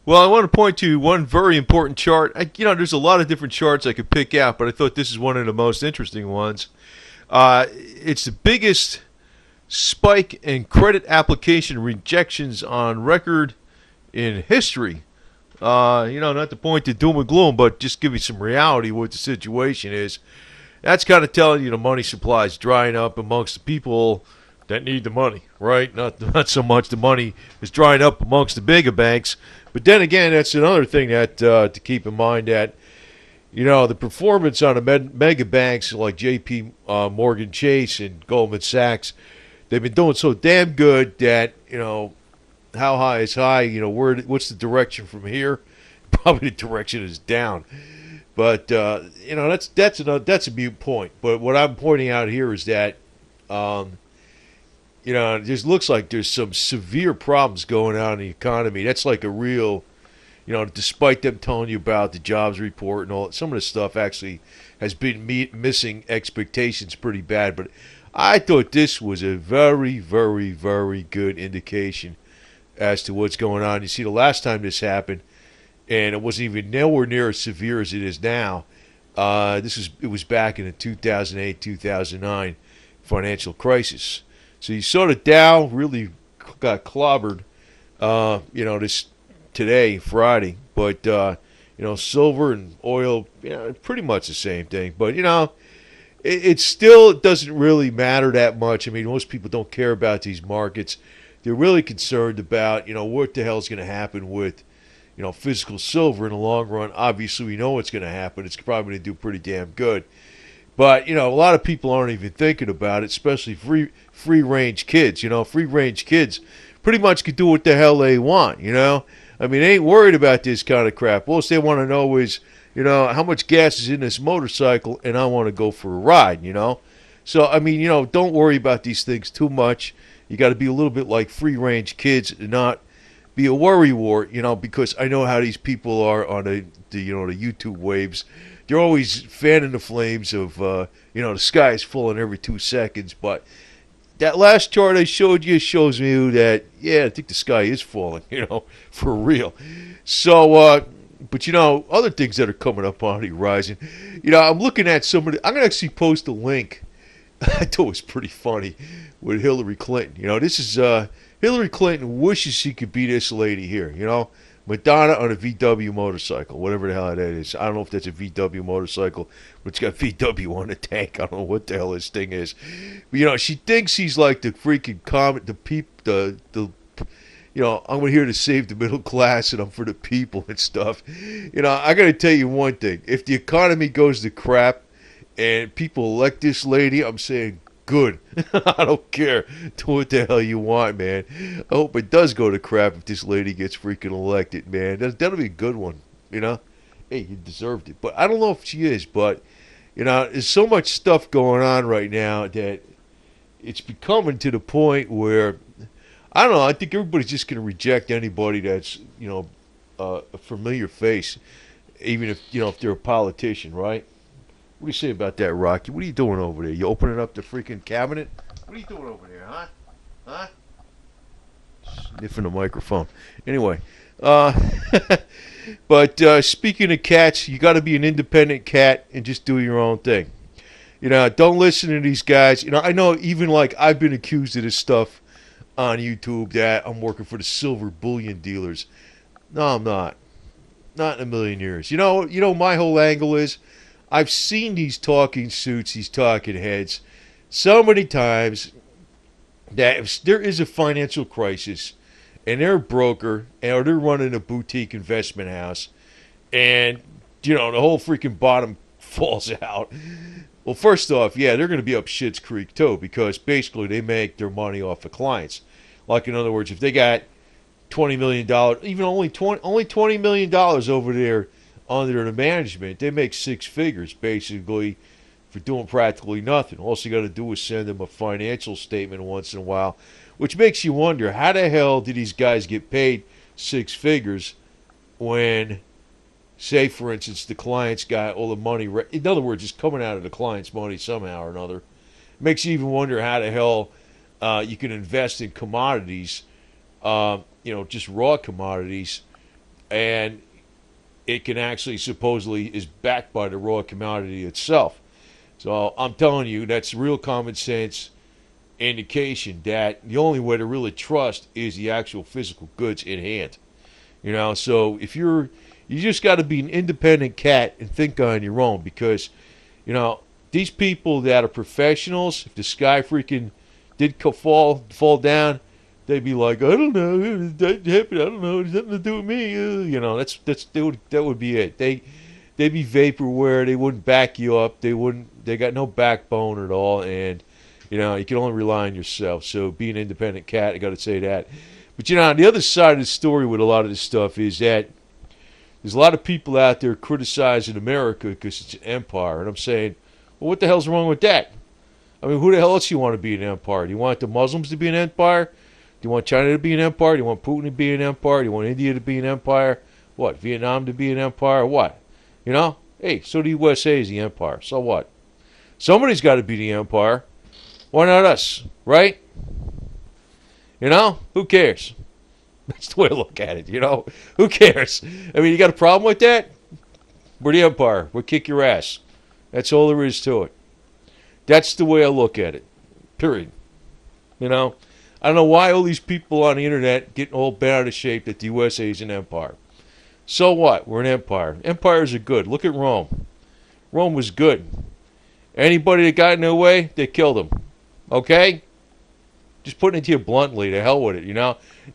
Well, I want to point to one very important chart. There's a lot of different charts I could pick out, but I thought this is one of the most interesting ones. It's the biggest spike in credit application rejections on record in history. Not to point to doom and gloom, but just give you some reality what the situation is. That's kind of telling you the money supply is drying up amongst the people that need the money, right? Not so much the money is drying up amongst the bigger banks, but then again, that's another thing that to keep in mind that the performance on the mega banks like J.P. Morgan Chase and Goldman Sachs, they've been doing so damn good that how high is high. What's the direction from here? Probably the direction is down. But that's a mute point. But what I'm pointing out here is that it just looks like there's some severe problems going on in the economy. That's like a real, despite them telling you about the jobs report and all, some of the stuff actually has been missing expectations pretty bad. But I thought this was a very, very, very good indication as to what's going on. You see, the last time this happened, and it wasn't even nowhere near as severe as it is now. It was back in the 2008-2009 financial crisis. So you saw the Dow really got clobbered, this today, Friday. But silver and oil, pretty much the same thing. But it still doesn't really matter that much. I mean, most people don't care about these markets. They're really concerned about what the hell is going to happen with physical silver in the long run. Obviously, we know what's going to happen. It's probably going to do pretty damn good. But, a lot of people aren't even thinking about it, especially free range kids. Free range kids pretty much can do what the hell they want, I mean, they ain't worried about this kind of crap. All they want to know is, how much gas is in this motorcycle, and I want to go for a ride, So, I mean, don't worry about these things too much. You got to be a little bit like free range kids and not be a worrywart, because I know how these people are on the YouTube waves. They're always fanning the flames of, the sky is falling every 2 seconds. But that last chart I showed you shows me that, yeah, I think the sky is falling, for real. So, but, other things that are coming up on the horizon, I'm looking at somebody. I'm going to actually post a link. I thought it was pretty funny with Hillary Clinton. This is Hillary Clinton wishes she could be this lady here. Madonna on a VW motorcycle, whatever the hell that is. I don't know if that's a VW motorcycle, but it's got VW on the tank. I don't know what the hell this thing is. But, she thinks he's like the freaking I'm here to save the middle class and I'm for the people and stuff. I got to tell you one thing. If the economy goes to crap and people elect this lady, I'm saying good. I don't care. Do what the hell you want, man. I hope it does go to crap if this lady gets freaking elected, man. That'll be a good one, Hey, you deserved it. But I don't know if she is, but, there's so much stuff going on right now that it's becoming to the point where, I don't know, I think everybody's just going to reject anybody that's, a familiar face, even if they're a politician, right? What do you say about that, Rocky? What are you doing over there? You opening up the freaking cabinet? What are you doing over there, huh? Huh? Sniffing the microphone. Anyway, but speaking of cats, you got to be an independent cat and just do your own thing. Don't listen to these guys. I know even like I've been accused of this stuff on YouTube that I'm working for the silver bullion dealers. No, I'm not. Not in a million years. My whole angle is I've seen these talking suits, these talking heads, so many times that if there is a financial crisis and they're a broker or they're running a boutique investment house and, the whole freaking bottom falls out. Well, first off, yeah, they're going to be up shit's creek too because basically they make their money off of clients. Like, in other words, if they got $20 million, even only $20 million over there under the management, they make six figures basically for doing practically nothing. All you got to do is send them a financial statement once in a while, which makes you wonder how the hell did these guys get paid six figures when, say, for instance, the client's got all the money. In other words, it's coming out of the client's money somehow or another. It makes you even wonder how the hell you can invest in commodities, just raw commodities, and it can actually supposedly is backed by the raw commodity itself. So I'm telling you, that's real common sense indication that the only way to really trust is the actual physical goods in hand. So if you just got to be an independent cat and think on your own, because these people that are professionals, if the sky freaking did fall down, they'd be like, I don't know, that happened. I don't know, it's nothing to do with me. That would be it. They'd be vaporware. They wouldn't back you up. They got no backbone at all, and you can only rely on yourself. So be an independent cat. I got to say that. But on the other side of the story with a lot of this stuff is that there's a lot of people out there criticizing America because it's an empire, and I'm saying, well, what the hell's wrong with that? I mean, who the hell else do you want to be an empire? Do you want the Muslims to be an empire? Do you want China to be an empire? Do you want Putin to be an empire? Do you want India to be an empire? What, Vietnam to be an empire? What? Hey, so the USA is the empire. So what? Somebody's got to be the empire. Why not us, right? Who cares? That's the way I look at it, Who cares? I mean, you got a problem with that? We're the empire. We'll kick your ass. That's all there is to it. That's the way I look at it. Period. I don't know why all these people on the internet getting all bent out of shape that the USA is an empire. So what? We're an empire. Empires are good. Look at Rome. Rome was good. Anybody that got in their way, they killed them. Okay? Just putting it to you bluntly, to hell with it,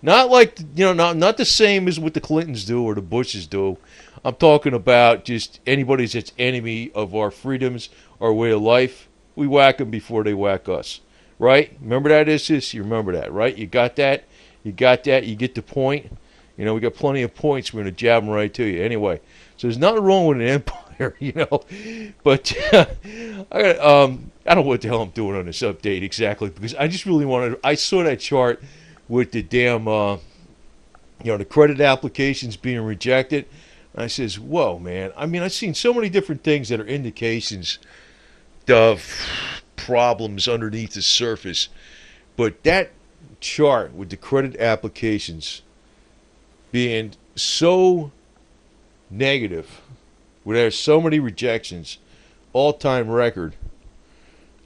Not like, not the same as what the Clintons do or the Bushes do. I'm talking about just anybody that's enemy of our freedoms, our way of life. We whack them before they whack us. Right? Remember that, You remember that, right? You got that? You got that? You get the point? We got plenty of points. We're going to jab them right to you. Anyway, so there's nothing wrong with an empire, But I don't know what the hell I'm doing on this update exactly, because I just really wanted. I saw that chart with the damn, the credit applications being rejected. And I says, whoa, man. I mean, I've seen so many different things that are indications of problems underneath the surface. But that chart with the credit applications being so negative, where there's so many rejections, all-time record.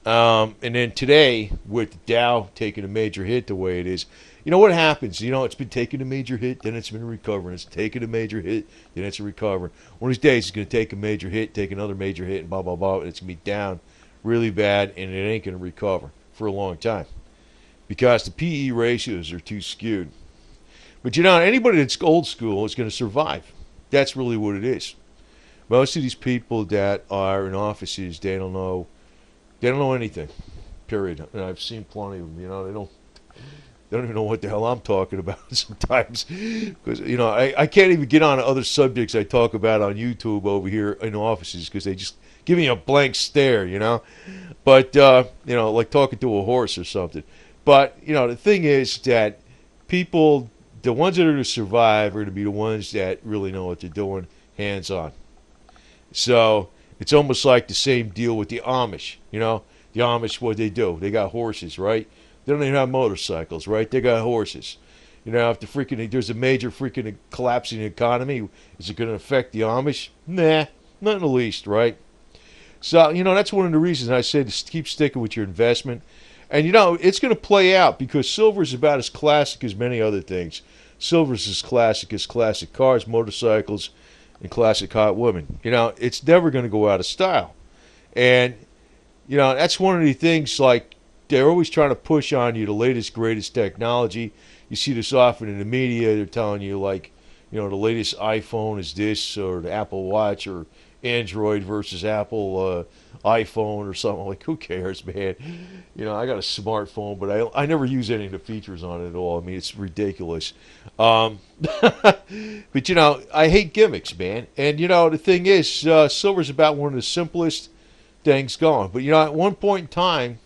And then today, with the Dow taking a major hit the way it is, what happens? It's been taking a major hit, then it's been recovering. It's taking a major hit, then it's recovering. One of these days, it's going to take a major hit, take another major hit, and blah, blah, blah. And it's going to be down really bad, and it ain't going to recover for a long time because the PE ratios are too skewed. But, anybody that's old school is going to survive. That's really what it is. Most of these people that are in offices, they don't know anything, period. And I've seen plenty of them, they don't even know what the hell I'm talking about sometimes. Because, I can't even get on to other subjects I talk about on YouTube over here in offices because they just give me a blank stare, But, like talking to a horse or something. But, the thing is that people, the ones that are going to survive are going to be the ones that really know what they're doing, hands-on. So it's almost like the same deal with the Amish. The Amish, what they do? They got horses, right? They don't even have motorcycles, right? They got horses. If there's a major freaking collapsing economy, is it going to affect the Amish? Nah, not in the least, right? So, that's one of the reasons I say to keep sticking with your investment. And, it's going to play out because silver is about as classic as many other things. Silver is as classic as classic cars, motorcycles, and classic hot women. It's never going to go out of style. And, that's one of the things, like, they're always trying to push on you the latest, greatest technology. You see this often in the media. They're telling you, like, the latest iPhone is this, or the Apple Watch, or Android versus Apple iPhone or something. Like, who cares, man? I got a smartphone, but I never use any of the features on it at all. I mean, it's ridiculous. But, I hate gimmicks, man. And, the thing is, silver's about one of the simplest things going. But, at one point in time,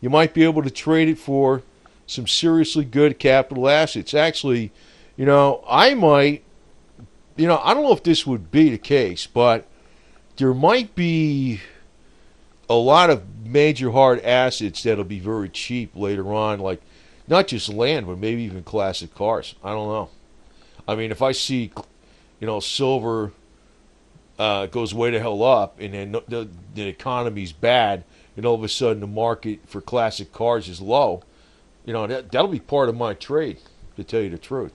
you might be able to trade it for some seriously good capital assets. Actually, I might, I don't know if this would be the case, but there might be a lot of major hard assets that'll be very cheap later on, like not just land, but maybe even classic cars. I don't know. I mean, if I see, silver goes way the hell up, and then the economy's bad, and all of a sudden the market for classic cars is low, that'll be part of my trade. To tell you the truth,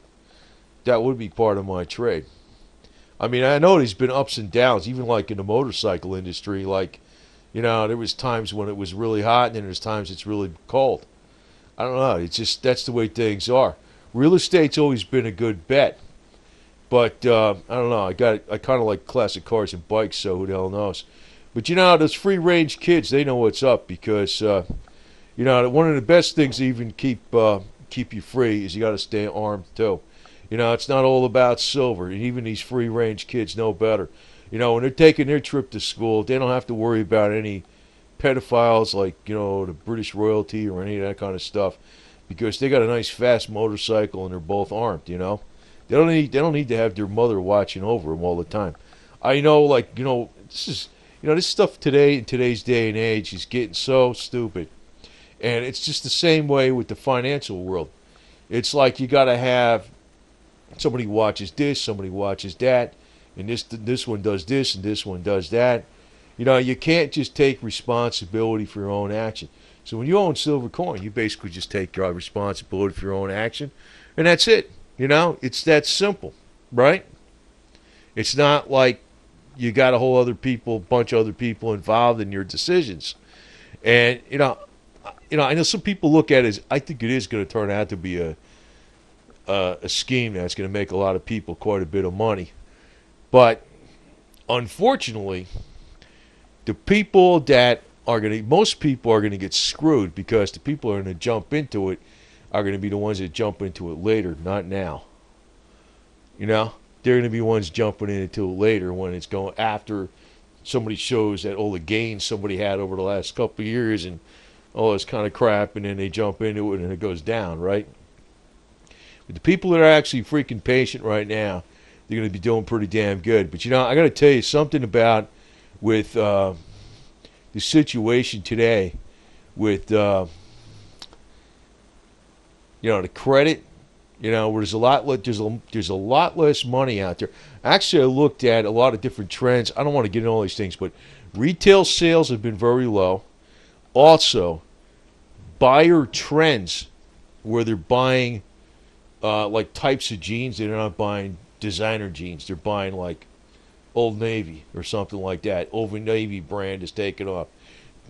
that would be part of my trade. I mean, I know there's been ups and downs, even like in the motorcycle industry. Like, there was times when it was really hot, and then there's times it's really cold. I don't know. It's just that's the way things are. Real estate's always been a good bet, but I don't know. I kind of like classic cars and bikes, so who the hell knows? But those free range kids, they know what's up because one of the best things to even keep you free is you got to stay armed too. It's not all about silver, and even these free range kids know better. When they're taking their trip to school, they don't have to worry about any pedophiles like the British royalty or any of that kind of stuff, because they got a nice fast motorcycle and they're both armed. They don't need to have their mother watching over them all the time. I know, this stuff today in today's day and age is getting so stupid, and it's just the same way with the financial world. It's like you got to have somebody watches this, somebody watches that, and this one does this and this one does that. You can't just take responsibility for your own action. So when you own silver coin, you basically just take your responsibility for your own action, and that's it. It's that simple, right? It's not like you got a whole bunch of other people involved in your decisions. And I know some people look at it as, I think it is going to turn out to be a scheme that's going to make a lot of people quite a bit of money. But unfortunately, most people are going to get screwed, because the people who are going to jump into it are going to be the ones that jump into it later, not now. They're going to be ones jumping into it later, when it's going after somebody shows that all the gains somebody had over the last couple of years and all this kind of crap, and then they jump into it and it goes down, right? But the people that are actually freaking patient right now, they're going to be doing pretty damn good. But I got to tell you something about with the situation today with the credit. Where there's a lot less money out there. Actually, I looked at a lot of different trends. I don't want to get into all these things, but retail sales have been very low. Also, buyer trends, where they're buying like types of jeans. They're not buying designer jeans. They're buying like Old Navy or something like that. Old Navy brand is taking off.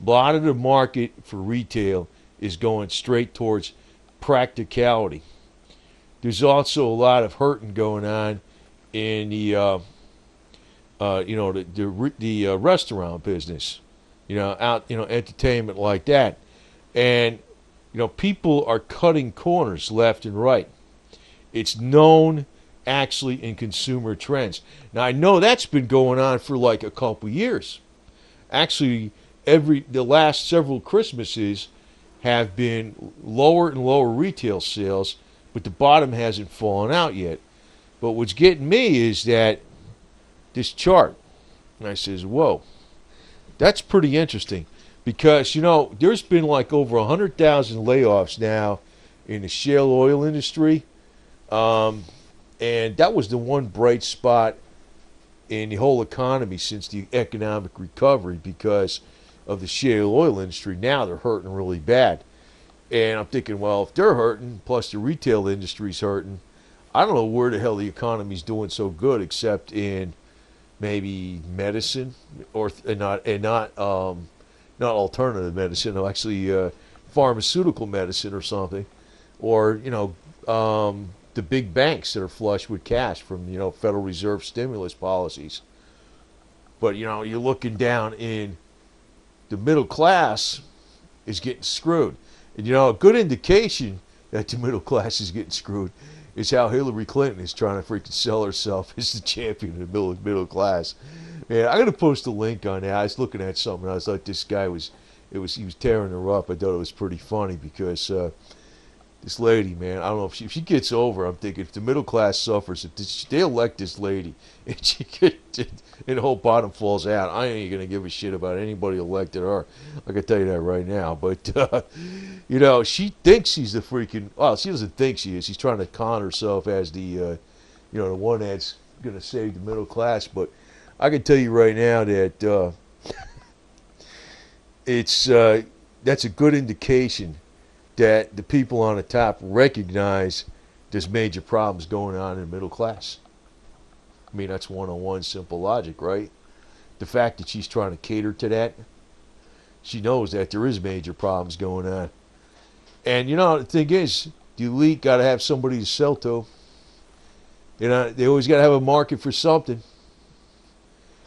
A lot of the market for retail is going straight towards practicality. There's also a lot of hurting going on in the restaurant business, entertainment like that, and people are cutting corners left and right. It's known actually in consumer trends. Now I know that's been going on for like a couple years. Actually, the last several Christmases have been lower and lower retail sales, but the bottom hasn't fallen out yet. But what's getting me is that this chart, and I says, whoa, that's pretty interesting, because there's been like over 100,000 layoffs now in the shale oil industry, and that was the one bright spot in the whole economy since the economic recovery, because of the shale oil industry. Now they're hurting really bad. And I'm thinking, well, if they're hurting, plus the retail industry's hurting, I don't know where the hell the economy's doing so good, except in maybe medicine, or not alternative medicine, or actually pharmaceutical medicine or something, or the big banks that are flush with cash from Federal Reserve stimulus policies. But you're looking down in the middle class is getting screwed. And a good indication that the middle class is getting screwed is how Hillary Clinton is trying to freaking sell herself as the champion of the middle class. Man, I'm gonna post a link on that. I was looking at something, and I was like, this guy he was tearing her up. I thought it was pretty funny, because this lady, man, I don't know if she gets over. I'm thinking if the middle class suffers, if they elect this lady and the whole bottom falls out, I ain't gonna give a shit about anybody elected her. I can tell you that right now. But she thinks she's the freaking. Well, she doesn't think she is. She's trying to con herself as the the one that's going to save the middle class. But I can tell you right now that it's that's a good indication that the people on the top recognize there's major problems going on in the middle class. I mean, that's one-on-one simple logic, right? The fact that she's trying to cater to that, she knows that there is major problems going on. And, the thing is, the elite got to have somebody to sell to. They always got to have a market for something.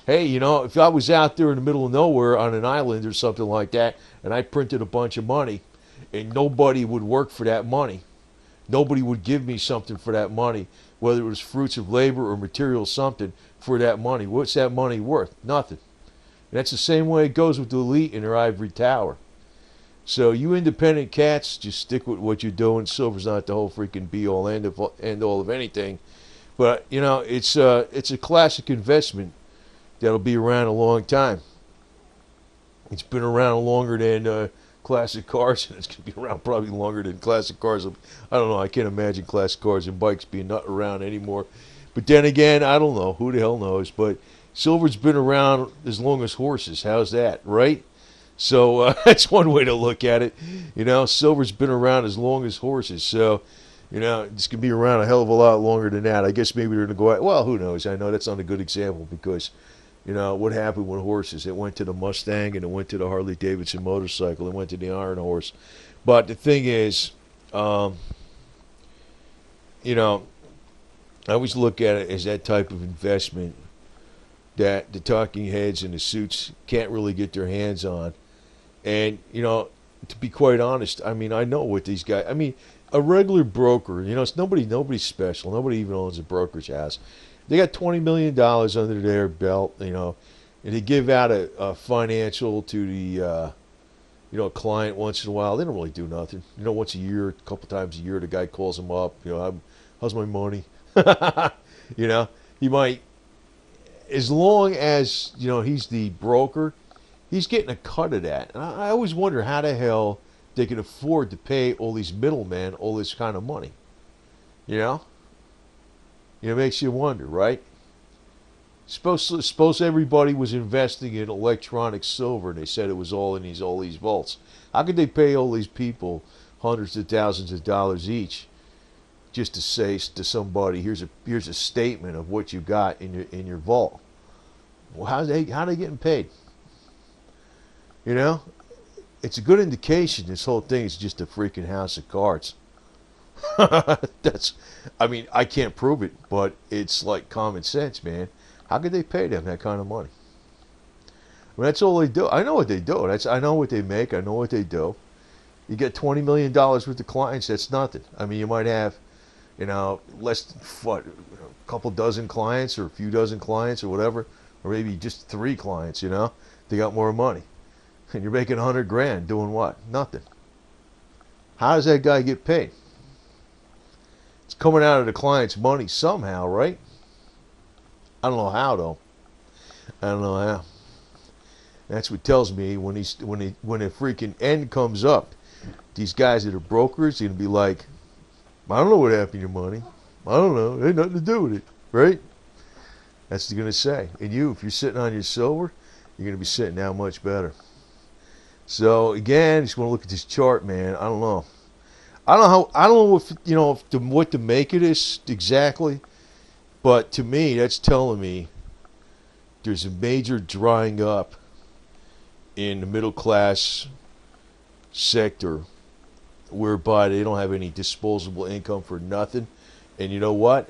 Hey, if I was out there in the middle of nowhere on an island or something like that, and I printed a bunch of money, and nobody would work for that money, nobody would give me something for that money, whether it was fruits of labor or material something for that money. What's that money worth? Nothing. And that's the same way it goes with the elite in their ivory tower. So you independent cats, just stick with what you're doing. Silver's not the whole freaking be-all, end-all of anything. But, it's a classic investment that'll be around a long time. It's been around longer than classic cars, and it's going to be around probably longer than classic cars. I don't know. I can't imagine classic cars and bikes being not around anymore. But then again, I don't know. Who the hell knows? But silver's been around as long as horses. How's that, right? So that's one way to look at it. Silver's been around as long as horses. So, it's going to be around a hell of a lot longer than that. I guess maybe they're going to go out. Well, who knows? I know that's not a good example because, what happened with horses? It went to the Mustang and it went to the Harley-Davidson motorcycle. It went to the Iron Horse. But the thing is, I always look at it as that type of investment that the talking heads and the suits can't really get their hands on. And, to be quite honest, I mean, I know what these guys, I mean, a regular broker, it's nobody special. Nobody even owns a brokerage house. They got $20 million under their belt, and they give out a financial to the, a client once in a while. They don't really do nothing. Once a year, a couple times a year, the guy calls them up, how's my money? He might, as long as, he's the broker, he's getting a cut of that. And I always wonder how the hell they can afford to pay all these middlemen all this kind of money. It makes you wonder, right? Suppose everybody was investing in electronic silver and they said it was all in all these vaults. How could they pay all these people hundreds of thousands of dollars each just to say to somebody, here's a statement of what you got in your vault? Well, how are they getting paid? It's a good indication this whole thing is just a freaking house of cards. I can't prove it, but it's like common sense, man. How could they pay them that kind of money? I mean, that's all they do. I know what they do. I know what they make. I know what they do. You get $20 million worth of clients. That's nothing. I mean, you might have, less than a couple dozen clients or a few dozen clients or whatever, or maybe just 3 clients. They got more money, and you're making $100,000 doing what? Nothing. How does that guy get paid? It's coming out of the client's money somehow, right? I don't know how though. I don't know how. That's what tells me when a freaking end comes up, these guys that are brokers are gonna be like, I don't know what happened to your money. I don't know. It ain't nothing to do with it, right? That's what they're gonna say. And if you're sitting on your silver, you're gonna be sitting down much better. So again, just want to look at this chart, man. I don't know. I don't know what to make of this exactly, but to me, that's telling me there's a major drying up in the middle class sector, whereby they don't have any disposable income for nothing. And you know what?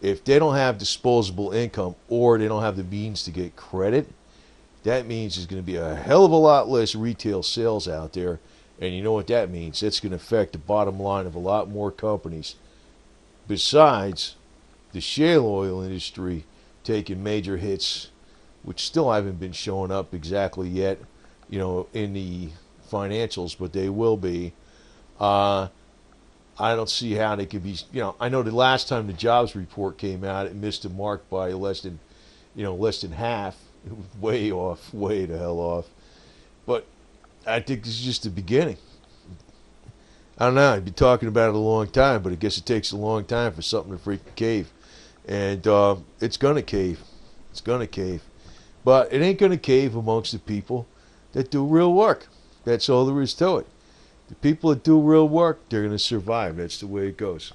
If they don't have disposable income or they don't have the means to get credit, that means there's going to be a hell of a lot less retail sales out there. And you know what that means? That's going to affect the bottom line of a lot more companies. Besides the shale oil industry taking major hits, which still haven't been showing up exactly yet, in the financials, but they will be. I don't see how they could be, I know the last time the jobs report came out, it missed the mark by less than half. It was way off, way the hell off. But I think this is just the beginning. I don't know. I'd be talking about it a long time, but I guess it takes a long time for something to freaking cave. And it's going to cave. It's going to cave. But it ain't going to cave amongst the people that do real work. That's all there is to it. The people that do real work, they're going to survive. That's the way it goes.